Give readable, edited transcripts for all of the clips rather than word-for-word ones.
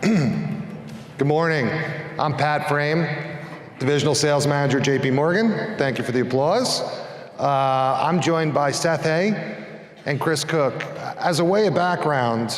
Good morning. I'm Pat Frame, Divisional Sales Manager, JP Morgan. Thank you for the applause. I'm joined by Seth Hay and Chris Cooke. As a way of background,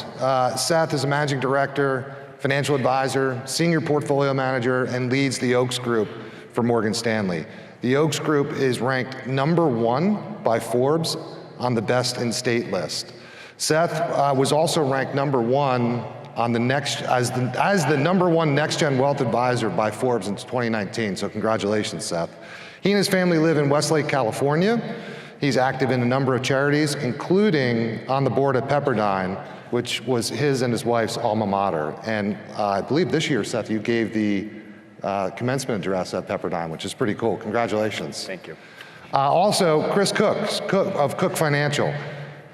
Seth is a Managing Director, Financial Advisor, Senior Portfolio Manager, and leads the Oaks Group for Morgan Stanley. The Oaks Group is ranked #1 by Forbes on the Best in State list. Seth was also ranked #1 on the as the #1 Next Gen Wealth Advisor by Forbes in 2019, so congratulations, Seth. He and his family live in Westlake, California. He's active in a number of charities, including on the board at Pepperdine, which was his and his wife's alma mater. And I believe this year, Seth, you gave the commencement address at Pepperdine, which is pretty cool. Congratulations. Thank you. Also, Chris Cooke of Cooke Financial.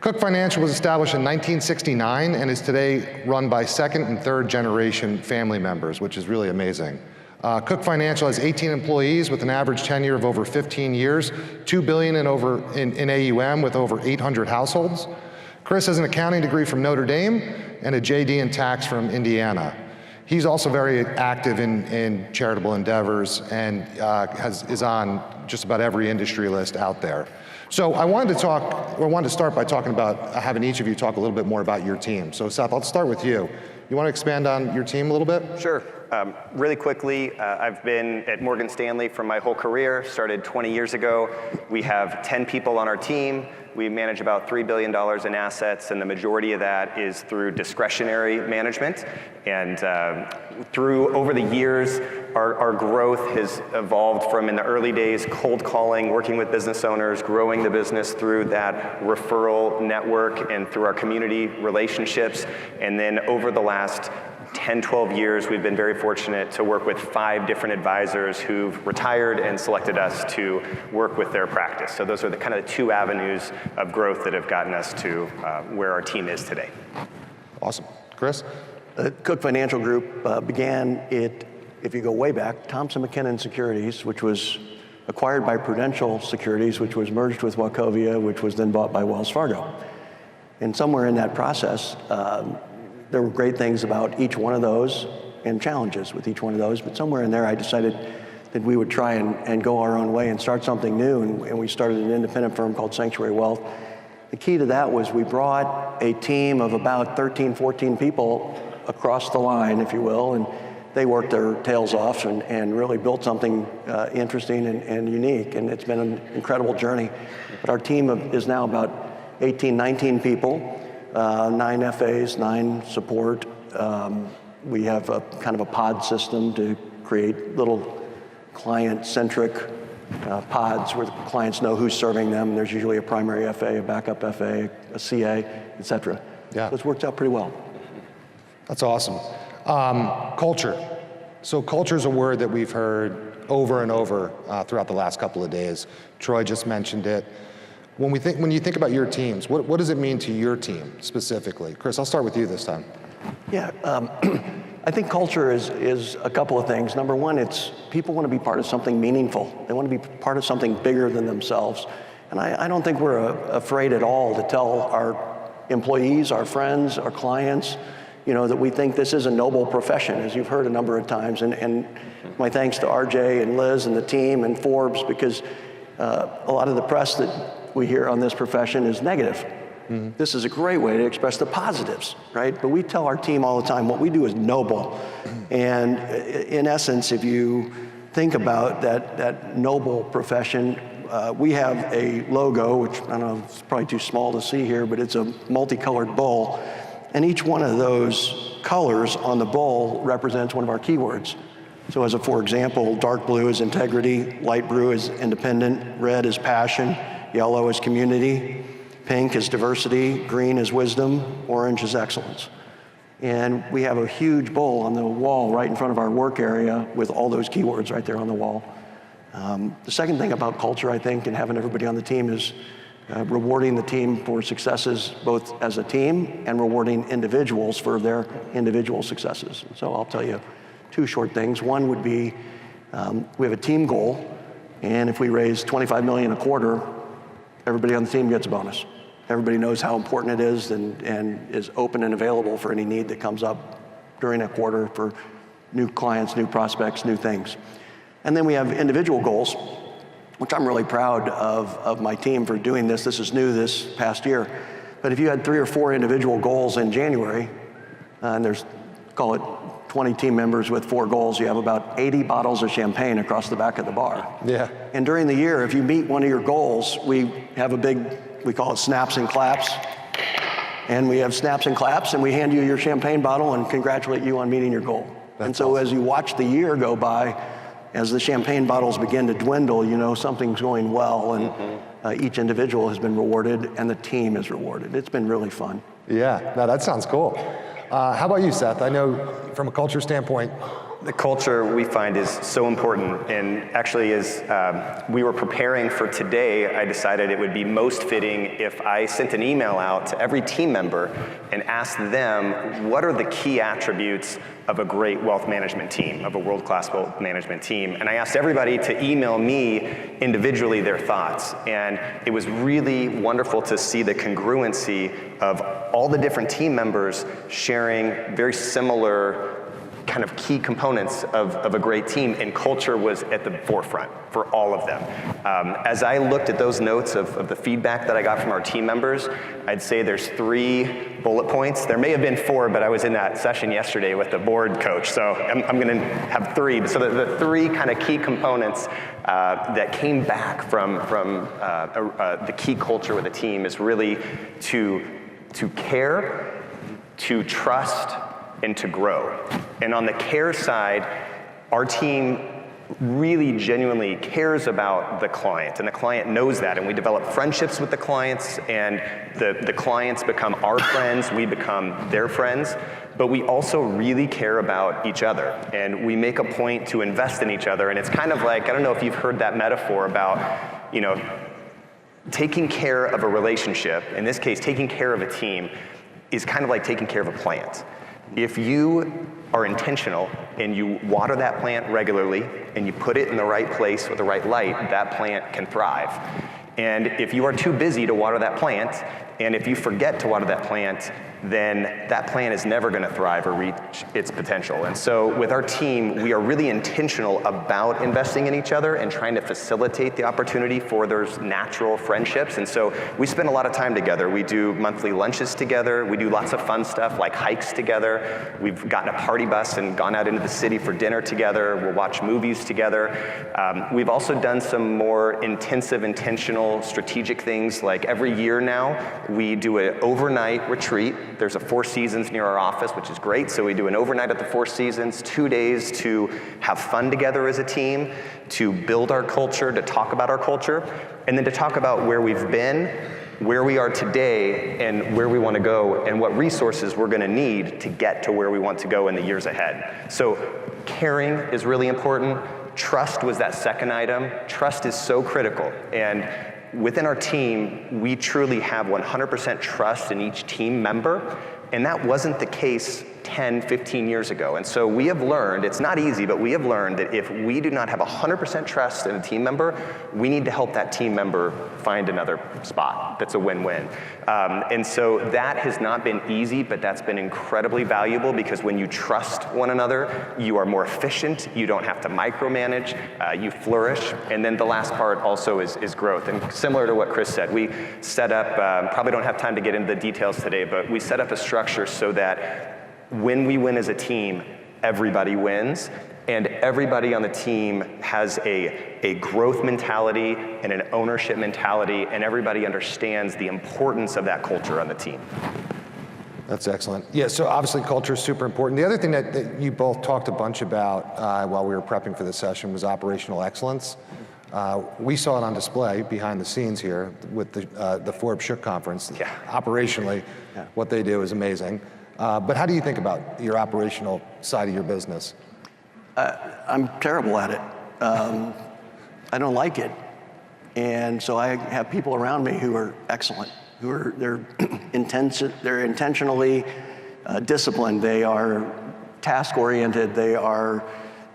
Cooke Financial was established in 1969 and is today run by second and third generation family members, which is really amazing. Cooke Financial has 18 employees with an average tenure of over 15 years, $2 billion in AUM with over 800 households. Chris has an accounting degree from Notre Dame and a JD in tax from Indiana. He's also very active in charitable endeavors and is on just about every industry list out there. So I wanted to start by talking about having each of you talk a little bit more about your team. So Seth, I'll start with you. You want to expand on your team a little bit? Sure. Really quickly, I've been at Morgan Stanley for my whole career, started 20 years ago. We have 10 people on our team. We manage about $3 billion in assets, and the majority of that is through discretionary management. And over the years, our growth has evolved from, in the early days, cold calling, working with business owners, growing the business through that referral network and through our community relationships. And then over the last 10, 12 years, we've been very fortunate to work with 5 different advisors who've retired and selected us to work with their practice. So those are the kind of the 2 avenues of growth that have gotten us to where our team is today. Awesome. Chris? Cooke Financial Group began it, if you go way back, Thompson McKinnon Securities, which was acquired by Prudential Securities, which was merged with Wachovia, which was then bought by Wells Fargo. And somewhere in that process, there were great things about each one of those and challenges with each one of those, but somewhere in there I decided that we would try and go our own way and start something new, and we started an independent firm called Sanctuary Wealth. The key to that was we brought a team of about 13, 14 people across the line, if you will, and they worked their tails off and really built something interesting and unique, and it's been an incredible journey. But our team is now about 18, 19 people. 9 FAs, 9 support. We have a kind of a pod system to create little client-centric pods where the clients know who's serving them. There's usually a primary FA, a backup FA, a CA, et cetera. Yeah. So it's worked out pretty well. That's awesome. Culture. So culture is a word that we've heard over and over throughout the last couple of days. Troy just mentioned it. When you think about your teams, what does it mean to your team specifically? Chris, I'll start with you this time. Yeah, I think culture is a couple of things. Number one, it's people want to be part of something meaningful. They want to be part of something bigger than themselves. And I don't think we're afraid at all to tell our employees, our friends, our clients, that we think this is a noble profession, as you've heard a number of times. And my thanks to RJ and Liz and the team and Forbes, because a lot of the press that we hear on this profession is negative. Mm-hmm. This is a great way to express the positives, right? But we tell our team all the time, what we do is noble. And in essence, if you think about that noble profession, we have a logo, which I don't know, it's probably too small to see here, but it's a multicolored bull. And each one of those colors on the bull represents one of our keywords. So for example, dark blue is integrity, light blue is independent, red is passion, yellow is community, pink is diversity, green is wisdom, orange is excellence. And we have a huge bowl on the wall right in front of our work area with all those keywords right there on the wall. The second thing about culture, I think, and having everybody on the team is rewarding the team for successes both as a team and rewarding individuals for their individual successes. So I'll tell you 2 short things. One would be we have a team goal, and if we raise $25 million a quarter, everybody on the team gets a bonus. Everybody knows how important it is and is open and available for any need that comes up during a quarter for new clients, new prospects, new things. And then we have individual goals, which I'm really proud of my team for doing this. This is new this past year. But if you had 3 or 4 individual goals in January, and there's, call it 20 team members with 4 goals, you have about 80 bottles of champagne across the back of the bar. Yeah. And during the year, if you meet one of your goals, we have a big, we call it snaps and claps. And we have snaps and claps, and we hand you your champagne bottle and congratulate you on meeting your goal. And so as you watch the year go by, as the champagne bottles begin to dwindle, you know something's going well, and each individual has been rewarded and the team is rewarded. It's been really fun. Yeah, no, that sounds cool. How about you, Seth? I know from a culture standpoint, the culture we find is so important, and actually as we were preparing for today, I decided it would be most fitting if I sent an email out to every team member and asked them what are the key attributes of a great wealth management team, of a world-class wealth management team. And I asked everybody to email me individually their thoughts. And it was really wonderful to see the congruency of all the different team members sharing very similar kind of key components of a great team, and culture was at the forefront for all of them. As I looked at those notes of the feedback that I got from our team members, I'd say there's 3 bullet points. There may have been 4, but I was in that session yesterday with the board coach, so I'm gonna have 3. So the 3 kind of key components that came back from the key culture with the team is really to care, to trust, and to grow. And on the care side, our team really genuinely cares about the client, and the client knows that, and we develop friendships with the clients, and the clients become our friends, we become their friends, but we also really care about each other, and we make a point to invest in each other. And it's kind of like, I don't know if you've heard that metaphor about, you know, taking care of a relationship, in this case, taking care of a team, is kind of like taking care of a plant. If you are intentional and you water that plant regularly and you put it in the right place with the right light, that plant can thrive. And if you are too busy to water that plant, and if you forget to water that plant, then that plant is never going to thrive or reach its potential. And so with our team, we are really intentional about investing in each other and trying to facilitate the opportunity for those natural friendships. And so we spend a lot of time together. We do monthly lunches together. We do lots of fun stuff like hikes together. We've gotten a party bus and gone out into the city for dinner together. We'll watch movies together. We've also done some more intensive, intentional, strategic things. Like every year now, we do an overnight retreat. There's a Four Seasons near our office, which is great. So we do an overnight at the Four Seasons, 2 days to have fun together as a team, to build our culture, to talk about our culture, and then to talk about where we've been, where we are today, and where we want to go, and what resources we're going to need to get to where we want to go in the years ahead. So caring is really important. Trust was that second item. Trust is so critical. And within our team, we truly have 100% trust in each team member, and that wasn't the case 10, 15 years ago. And so we have learned, it's not easy, but we have learned that if we do not have 100% trust in a team member, we need to help that team member find another spot that's a win-win. And so that has not been easy, but that's been incredibly valuable, because when you trust one another, you are more efficient, you don't have to micromanage, you flourish. And then the last part also is growth. And similar to what Chris said, we set up, probably don't have time to get into the details today, but we set up a structure so that when we win as a team, everybody wins, and everybody on the team has a growth mentality and an ownership mentality, and everybody understands the importance of that culture on the team. That's excellent. Yeah, so obviously culture is super important. The other thing that you both talked a bunch about while we were prepping for this session was operational excellence. We saw it on display behind the scenes here with the Forbes Cooke conference. Yeah. Operationally, what they do is amazing. But how do you think about your operational side of your business? I'm terrible at it. I don't like it. And so I have people around me who are excellent, they're intentionally disciplined, they are task-oriented, they are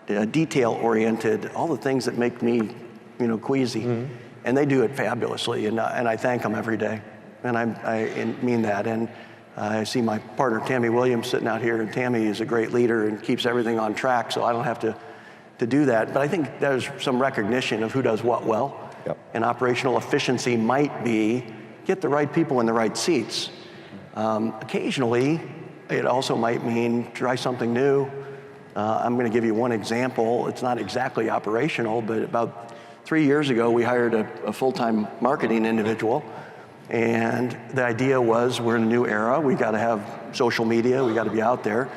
detail-oriented, all the things that make me, queasy. Mm-hmm. And they do it fabulously, and I thank them every day. And I mean that. And I see my partner, Tammy Williams, sitting out here, and Tammy is a great leader and keeps everything on track, so I don't have to do that. But I think there's some recognition of who does what well. Yep. And operational efficiency might be get the right people in the right seats. Occasionally, it also might mean try something new. I'm going to give you one example. It's not exactly operational, but about 3 years ago, we hired a full-time marketing individual. And the idea was, we're in a new era. We got to have social media. We got to be out there.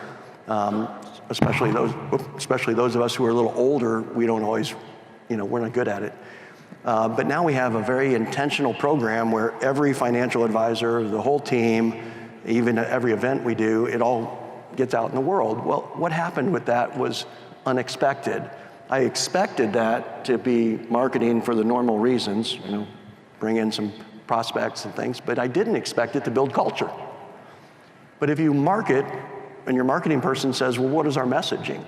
Especially those of us who are a little older, we don't always, we're not good at it. But now we have a very intentional program where every financial advisor, the whole team, even at every event we do, it all gets out in the world. Well, what happened with that was unexpected. I expected that to be marketing for the normal reasons, bring in some prospects and things, but I didn't expect it to build culture. But if you market, and your marketing person says, well, what is our messaging?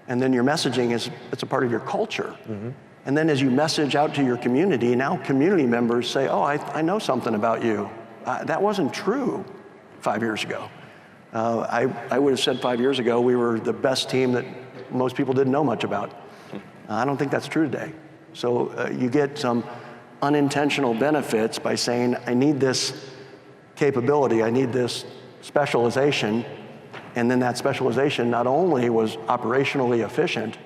And then your messaging it's a part of your culture. Mm-hmm. And then as you message out to your community, now community members say, oh, I know something about you. That wasn't true 5 years ago. I would have said 5 years ago we were the best team that most people didn't know much about. I don't think that's true today. So you get some unintentional benefits by saying, I need this capability, I need this specialization, and then that specialization not only was operationally efficient,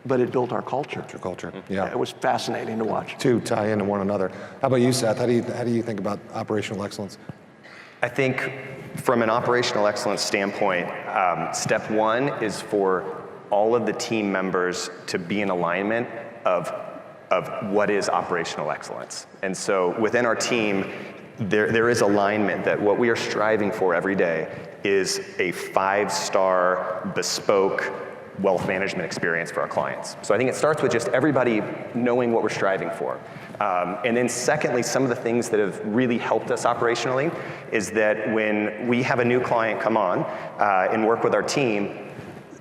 but it built our culture. Your culture, yeah. It was fascinating to watch. Two tie into one another. How about you, Seth? How do you think about operational excellence? I think from an operational excellence standpoint, step one is for all of the team members to be in alignment of what is operational excellence. And so within our team, there is alignment that what we are striving for every day is a 5-star bespoke wealth management experience for our clients. So I think it starts with just everybody knowing what we're striving for. And then secondly, some of the things that have really helped us operationally is that when we have a new client come on and work with our team,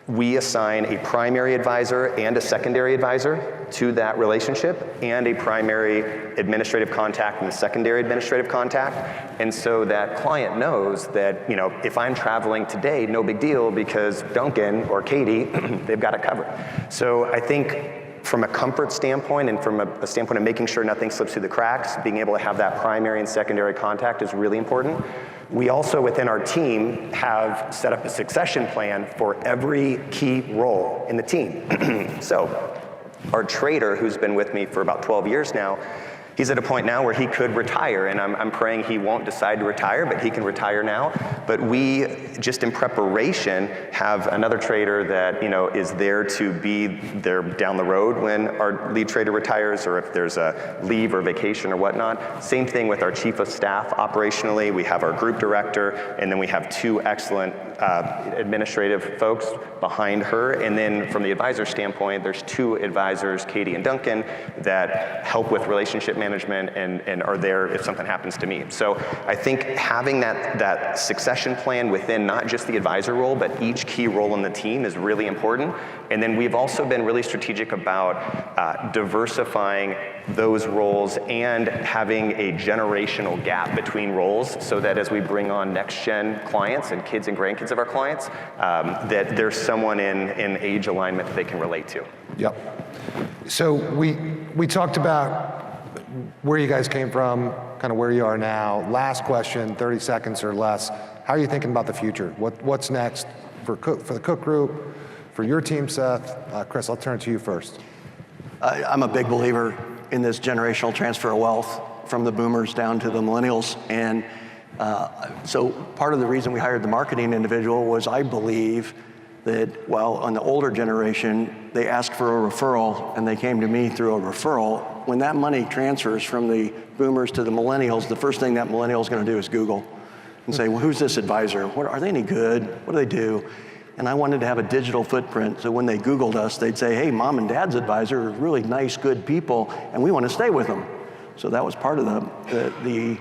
we assign a primary advisor and a secondary advisor to that relationship, and a primary administrative contact and a secondary administrative contact. And so that client knows that, if I'm traveling today, no big deal, because Duncan or Katie, they've got it covered. So I think from a comfort standpoint and from a standpoint of making sure nothing slips through the cracks, being able to have that primary and secondary contact is really important. We also, within our team, have set up a succession plan for every key role in the team. So our trader, who's been with me for about 12 years now, he's at a point now where he could retire, and I'm praying he won't decide to retire, but he can retire now. But we, just in preparation, have another trader that is there to be there down the road when our lead trader retires, or if there's a leave or vacation or whatnot. Same thing with our chief of staff operationally. We have our group director, and then we have 2 excellent administrative folks behind her. And then from the advisor standpoint, there's 2 advisors, Katie and Duncan, that help with relationship management and are there if something happens to me. So I think having that succession plan within not just the advisor role, but each key role in the team is really important. And then we've also been really strategic about diversifying those roles and having a generational gap between roles, so that as we bring on next-gen clients and kids and grandkids of our clients, that there's someone in age alignment that they can relate to. Yep. So we talked about where you guys came from, kind of where you are now. Last question, 30 seconds or less. How are you thinking about the future? What's next for the Cooke Group, for your team, Seth? Chris, I'll turn to you first. I'm a big believer in this generational transfer of wealth from the boomers down to the millennials. And so part of the reason we hired the marketing individual was I believe that while on the older generation, they asked for a referral and they came to me through a referral, when that money transfers from the boomers to the millennials, the first thing that millennial is going to do is Google and say, well, who's this advisor? Are they any good? What do they do? And I wanted to have a digital footprint, so when they Googled us, they'd say, hey, mom and dad's advisor are really nice, good people, and we want to stay with them. So that was part of the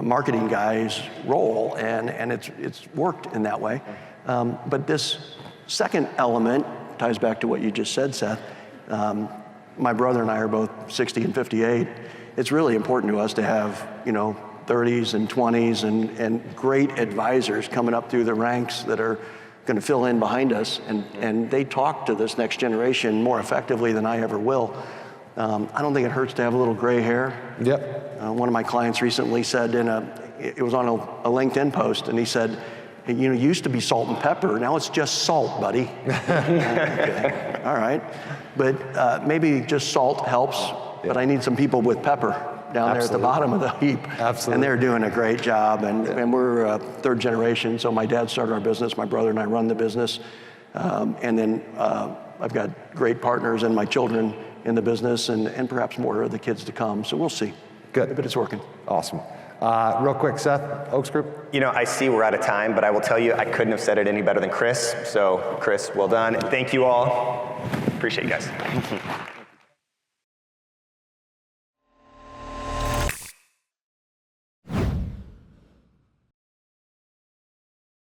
marketing guy's role, and it's worked in that way. But this second element ties back to what you just said, Seth. My brother and I are both 60 and 58. It's really important to us to have, the 30s and 20s and great advisors coming up through the ranks that are going to fill in behind us, and they talk to this next generation more effectively than I ever will. I don't think it hurts to have a little gray hair. Yep. One of my clients recently said it was on a LinkedIn post, and he said, it used to be salt and pepper, now it's just salt, buddy. Okay. All right. But maybe just salt helps, but I need some people with pepper down there at the bottom of the heap. Absolutely. And they're doing a great job, and we're third generation, so my dad started our business, my brother and I run the business, and then I've got great partners and my children in the business, and perhaps more of the kids to come, so we'll see. Good. But it's working. Awesome. Real quick, Seth, Oaks Group. I see we're out of time, but I will tell you, I couldn't have said it any better than Chris. So Chris, well done. Thank you all. Appreciate you guys.